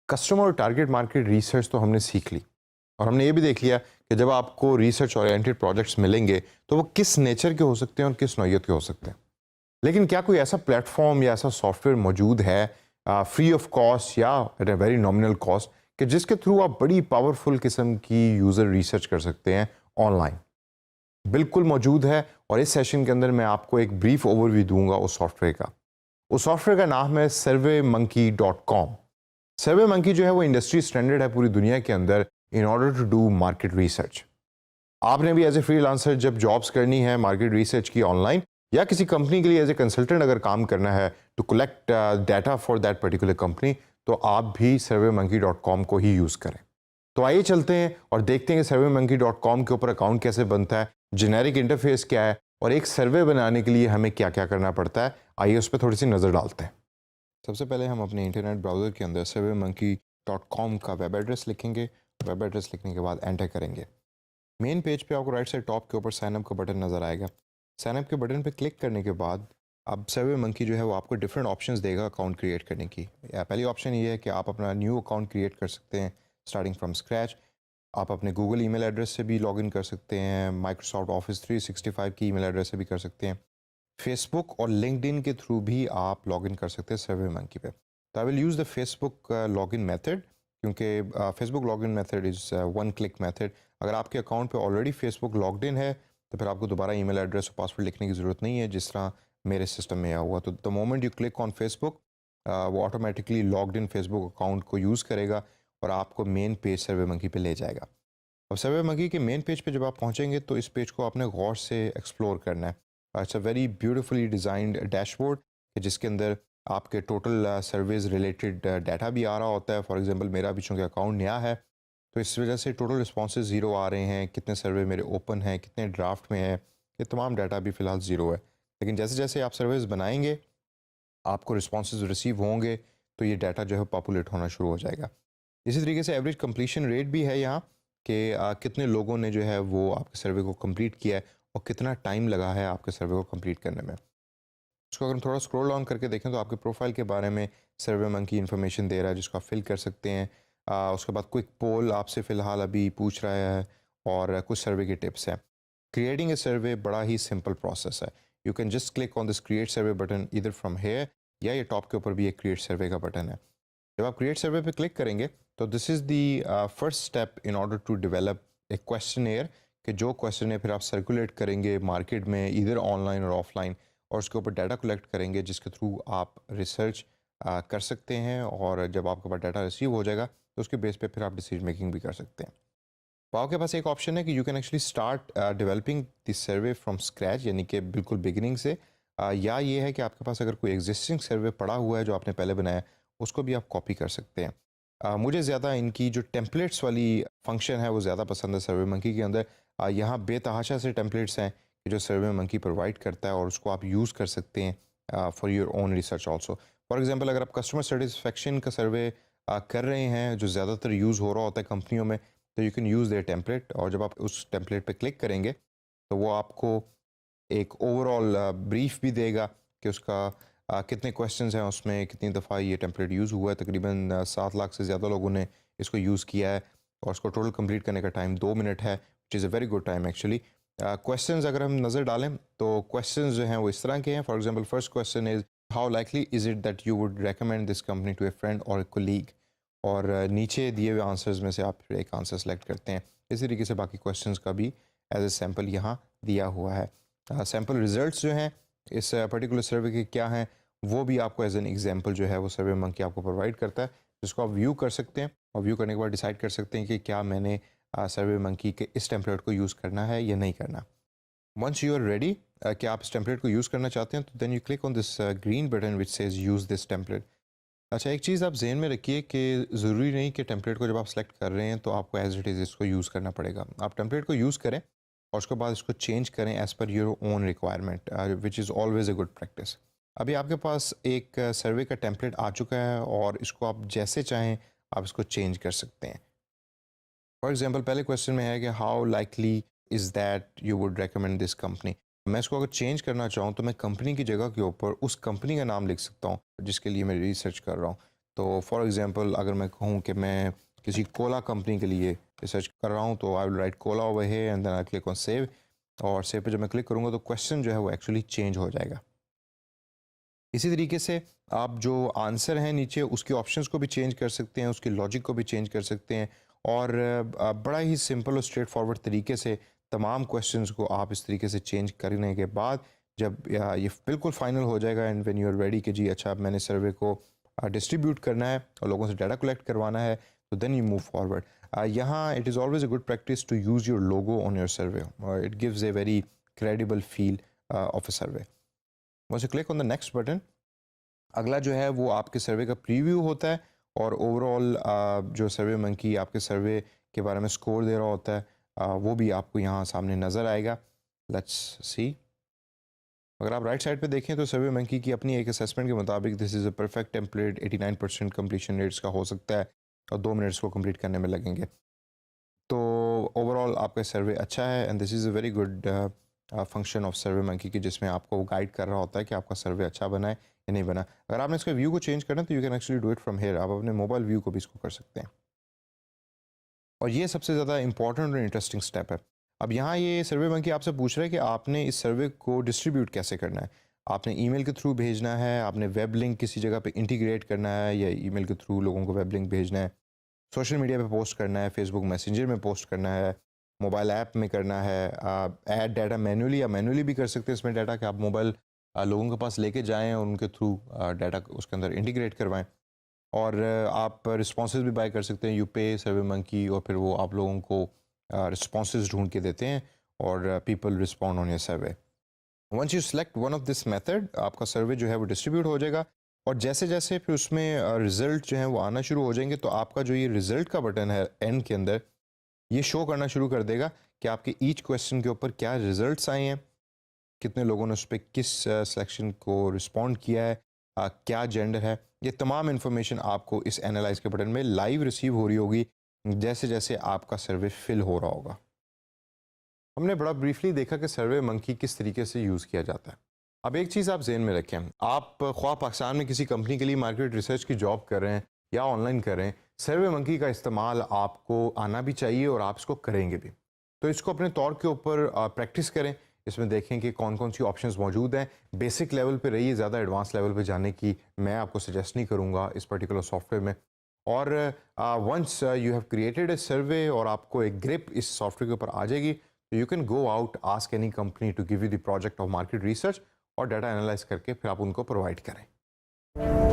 Customer और target market research तो हमने सीख ली और हमने ये भी देख लिया कि जब आपको रिसर्च ओरिएंटेड प्रोजेक्ट्स मिलेंगे तो वो किस नेचर के हो सकते हैं और किस नौइयत के हो सकते हैं। लेकिन क्या कोई ऐसा प्लेटफॉर्म या ऐसा सॉफ्टवेयर मौजूद है फ्री ऑफ कॉस्ट या at a very nominal cost कि जिसके थ्रू आप बड़ी पावरफुल किस्म की यूज़र रिसर्च कर सकते हैं ऑनलाइन? बिल्कुल मौजूद है। और इस सेशन के अंदर मैं आपको एक ब्रीफ ओवरव्यू दूंगा उस सॉफ्टवेयर का। उस सॉफ्टवेयर का नाम है surveymonkey.com। सर्वे मंकी जो है वो इंडस्ट्री स्टैंडर्ड है पूरी दुनिया के अंदर in order to do market research. आपने भी एज ए फ्रीलांसर जब जॉब्स करनी है मार्केट रिसर्च की ऑनलाइन, या किसी कंपनी के लिए एज ए कंसल्टेंट अगर काम करना है to collect data for that particular company, तो आप भी surveymonkey.com को ही यूज़ करें। तो आइए चलते हैं और देखते हैं कि surveymonkey.com के ऊपर अकाउंट कैसे बनता है, जेनेरिक इंटरफेस क्या है और एक सर्वे बनाने के लिए हमें क्या क्या करना पड़ता है। आइए उस पर थोड़ी सी नज़र डालते हैं। सबसे पहले हम अपने इंटरनेट ब्राउज़र के अंदर surveymonkey.com का वेब एड्रेस लिखेंगे। वेब एड्रेस लिखने के बाद एंटर करेंगे। मेन पेज पे आपको राइट साइड टॉप के ऊपर साइन अप का बटन नज़र आएगा। साइन अप के बटन पे क्लिक करने के बाद अब सर्वे मंकी जो है वो आपको डिफरेंट ऑप्शंस देगा अकाउंट क्रिएट करने की। पहली ऑप्शन ये है कि आप अपना न्यू अकाउंट क्रिएट कर सकते हैं स्टार्टिंग फ्रॉम स्क्रैच। आप अपने गूगल ईमेल एड्रेस से भी लॉगिन कर सकते हैं, माइक्रोसॉफ्ट ऑफिस 365 की ईमेल एड्रेस से भी कर सकते हैं, फेसबुक और लिंक्डइन के थ्रू भी आप लॉगिन कर सकते हैं सर्वे मंकी पे। तो I will use the Facebook login method, क्योंकि Facebook login method is one click method. अगर आपके अकाउंट पे ऑलरेडी फेसबुक लॉग्ड इन है तो फिर आपको दोबारा ईमेल एड्रेस और पासवर्ड लिखने की ज़रूरत नहीं है, जिस तरह मेरे सिस्टम में आया हुआ। तो the moment you click on Facebook, वो automatically logged in Facebook account को यूज़ करेगा और आपको मेन पेज सर्वे मंकी पे ले जाएगा। अब सर्वे मंकी के मेन पेज पे जब आप पहुंचेंगे तो इस पेज को आपने गौर से एक्सप्लोर करना है। It's a very beautifully designed dashboard जिसके अंदर आपके टोटल सर्विस रिलेटेड डाटा भी आ रहा होता है। फॉर एग्जांपल मेरा भी चूँकि अकाउंट नया है तो इस वजह से टोटल रिस्पॉन्सेज ज़ीरो आ रहे हैं, कितने सर्वे मेरे ओपन हैं, कितने ड्राफ्ट में है, ये तमाम डाटा भी फ़िलहाल ज़ीरो है। लेकिन जैसे जैसे आप सर्विस बनाएंगे आपको रिस्पॉन्सेज रिसीव होंगे तो ये डाटा जो है पॉपुलेट होना शुरू हो जाएगा। इसी तरीके से एवरेज कंप्लीशन रेट भी है यहाँ कि कितने लोगों ने जो है वो आपके सर्वे को कंप्लीट किया है और कितना टाइम लगा है आपके सर्वे को कंप्लीट करने में। उसको अगर हम थोड़ा स्क्रॉल डाउन करके देखें तो आपके प्रोफाइल के बारे में सर्वे मंकी इन्फॉर्मेशन दे रहा है जिसको आप फिल कर सकते हैं। उसके बाद क्विक पोल आपसे फ़िलहाल अभी पूछ रहा है और कुछ सर्वे के टिप्स हैं। क्रिएटिंग ए सर्वे बड़ा ही सिंपल प्रोसेस है। You can just click on this create survey button इधर फ्रॉम हेयर, या ये टॉप के ऊपर भी एक क्रिएट सर्वे का बटन है। जब आप क्रिएट सर्वे पे क्लिक करेंगे तो this is the first step in order to develop a questionnaire, कि जो क्वेश्चन है फिर आप सर्कुलेट करेंगे मार्केट में इधर ऑनलाइन और ऑफलाइन, और उसके ऊपर डाटा कलेक्ट करेंगे जिसके थ्रू आप रिसर्च कर सकते हैं। और जब आपके पास डाटा रिसीव हो जाएगा तो उसके बेस पे फिर आप डिसीजन मेकिंग भी कर सकते हैं। तो आपके पास एक ऑप्शन है कि you can actually start developing this survey from scratch, यानी कि बिल्कुल बिगिनिंग से, या ये है कि आपके पास अगर कोई एग्जिस्टिंग सर्वे पड़ा हुआ है जो आपने पहले बनाया उसको भी आप कॉपी कर सकते हैं। मुझे ज़्यादा इनकी जो टेम्पलेट्स वाली फंक्शन है वो ज़्यादा पसंद है सर्वे मंकी के अंदर। यहाँ बेतहाशा से टेम्पलेट्स हैं कि जो सर्वे मंकी प्रोवाइड करता है और उसको आप यूज़ कर सकते हैं for your own research also. For example अगर आप कस्टमर सेटिस्फेक्शन का सर्वे कर रहे हैं जो ज़्यादातर यूज़ हो रहा होता है कंपनियों में, तो you can use their template, और जब आप उस टेम्पलेट पे क्लिक करेंगे तो वो आपको एक ओवरऑल ब्रीफ भी देगा कि उसका कितने क्वेश्चंस हैं उसमें, कितनी दफ़ा ये टेम्पलेट यूज़ हुआ है। तकरीबन 7 लाख से ज़्यादा लोगों ने इसको यूज़ किया है और उसको टोटल कंप्लीट करने का टाइम 2 मिनट है, which is a very good time actually. Questions अगर हम नज़र डालें तो क्वेश्चंस जो हैं वो इस तरह के हैं। For example first question is how likely is it that you would recommend this company to a friend और ए कोलीग, और नीचे दिए हुए आंसर्स में से आप फिर एक आंसर सेलेक्ट करते हैं। इसी तरीके से बाकी क्वेश्चंस का भी एज ए सैम्पल यहाँ दिया हुआ है। सैम्पल रिजल्ट्स जो हैं इस पर्टिकुलर सर्वे के क्या हैं वो भी आपको एज एन एग्जांपल जो है वो सर्वे मंकी आपको प्रोवाइड करता है, जिसको आप व्यू कर सकते हैं और व्यू करने के बाद डिसाइड कर सकते हैं कि क्या मैंने सर्वे मंकी के इस टेम्पलेट को यूज़ करना है या नहीं करना। वंस यू आर रेडी कि आप इस टेम्पलेट को यूज़ करना चाहते हैं तो then you click on this green button which says use this template. अच्छा, एक चीज़ आप ज़हन में रखिए कि ज़रूरी नहीं कि टेम्पलेट को जब आप सेलेक्ट कर रहे हैं तो आपको एज इट इज़ इसको यूज़ करना पड़ेगा। आप टेम्पलेट को यूज़ करें और उसके बाद इसको चेंज करें as per your own requirement, which is always a good practice. अभी आपके पास एक सर्वे का टेम्पलेट आ चुका है और इसको आप जैसे चाहें आप इसको चेंज कर सकते हैं। फॉर एग्जांपल पहले क्वेश्चन में है कि how likely is that you would recommend this company. मैं इसको अगर चेंज करना चाहूँ तो मैं कंपनी की जगह के ऊपर उस कंपनी का नाम लिख सकता हूँ जिसके लिए मैं रिसर्च कर रहा हूँ। तो फॉर एग्जांपल अगर मैं कहूँ कि मैं किसी कोला कंपनी के लिए रिसर्च कर रहा हूँ, तो I will write cola over here and then I click on save, और सेव पे जब मैं क्लिक करूँगा तो क्वेश्चन जो है वो एक्चुअली चेंज हो जाएगा। इसी तरीके से आप जो आंसर हैं नीचे उसके ऑप्शंस को भी चेंज कर सकते हैं, उसके लॉजिक को भी चेंज कर सकते हैं, और बड़ा ही सिंपल और स्ट्रेट फॉरवर्ड तरीके से तमाम क्वेश्चंस को आप इस तरीके से चेंज करने के बाद जब ये बिल्कुल फाइनल हो जाएगा and when you are ready कि जी अच्छा अब मैंने सर्वे को डिस्ट्रीब्यूट करना है और लोगों से डाटा कलेक्ट करवाना है, तो देन यू मूव फॉरवर्ड। यहाँ it is always a good practice to use your logo on your survey, it gives a very credible feel of a survey. Once you click on the next button, अगला जो है वो आपके सर्वे का preview होता है, और ओवरऑल जो सर्वे मंकी आपके सर्वे के बारे में स्कोर दे रहा होता है वो भी आपको यहाँ सामने नज़र आएगा। लेट्स सी, अगर आप राइट साइड पे देखें तो सर्वे मंकी की अपनी एक असेसमेंट के मुताबिक this is a perfect template, 89% completion rates का हो सकता है और 2 मिनट्स को कंप्लीट करने में लगेंगे। तो ओवरऑल आपका सर्वे अच्छा है and this is a very good function of survey monkey की, जिसमें आपको वो गाइड कर रहा होता है कि आपका सर्वे अच्छा बना है या नहीं बना। अगर आपने इसका व्यू को चेंज करना है तो you can actually do it from here, आप अपने मोबाइल व्यू को भी इसको कर सकते हैं। और ये सबसे ज़्यादा इंपॉर्टेंट और इंटरेस्टिंग स्टेप है। अब यहाँ ये सर्वे मंकी आपसे पूछ रहा है कि आपने इस सर्वे को डिस्ट्रीब्यूट कैसे करना है। आपने ईमेल के थ्रू भेजना है, आपने वेब लिंक किसी जगह पे इंटीग्रेट करना है, या ईमेल के थ्रू लोगों को वेब लिंक भेजना है, सोशल मीडिया पे पोस्ट करना है, फेसबुक मैसेंजर में पोस्ट करना है, मोबाइल ऐप में करना है, ऐड डाटा मैनुअली, या मैनुअली भी कर सकते हैं इसमें डाटा कि आप मोबाइल लोगों के पास लेके जाएं और उनके थ्रू डाटा उसके अंदर इंटीग्रेट करवाएं, और आप रिस्पॉन्सेज भी बाय कर सकते हैं, यू पे सर्वे मंकी, और फिर वो आप लोगों को रिस्पॉन्सेज ढूंढ के देते हैं और people respond on your survey. Once you select one of this method, आपका सर्वे जो है वो डिस्ट्रीब्यूट हो जाएगा, और जैसे जैसे फिर उसमें रिजल्ट जो है वो आना शुरू हो जाएंगे, तो आपका जो ये रिजल्ट का बटन है एंड के अंदर, ये शो करना शुरू कर देगा कि आपके ईच क्वेश्चन के ऊपर क्या रिजल्ट्स आए हैं, कितने लोगों ने उस पर किस सिलेक्शन को रिस्पॉन्ड किया है, क्या जेंडर है। ये तमाम इन्फॉर्मेशन आपको इस एनालाइज के बटन में लाइव रिसीव हो रही होगी जैसे जैसे आपका सर्वे फिल हो रहा होगा। हमने बड़ा ब्रीफली देखा कि सर्वे मंकी किस तरीके से यूज़ किया जाता है। अब एक चीज़ आप जहन में रखें, आप ख्वाह पाकिस्तान में किसी कंपनी के लिए मार्केट रिसर्च की जॉब कर रहे हैं या ऑनलाइन कर रहे हैं, सर्वे मंकी का इस्तेमाल आपको आना भी चाहिए और आप इसको करेंगे भी। तो इसको अपने तौर के ऊपर प्रैक्टिस करें, इसमें देखें कि कौन कौन सी ऑप्शंस मौजूद हैं। बेसिक लेवल पे रहिए, ज़्यादा एडवांस लेवल पे जाने की मैं आपको सजेस्ट नहीं करूँगा इस पर्टिकुलर सॉफ्टवेयर में। और once you have created a survey और आपको एक ग्रिप इस सॉफ्टवेयर के ऊपर आ जाएगी, तो you can go out, ask any company to give you the project of market research, और डाटा एनालाइज करके फिर आप उनको प्रोवाइड करें।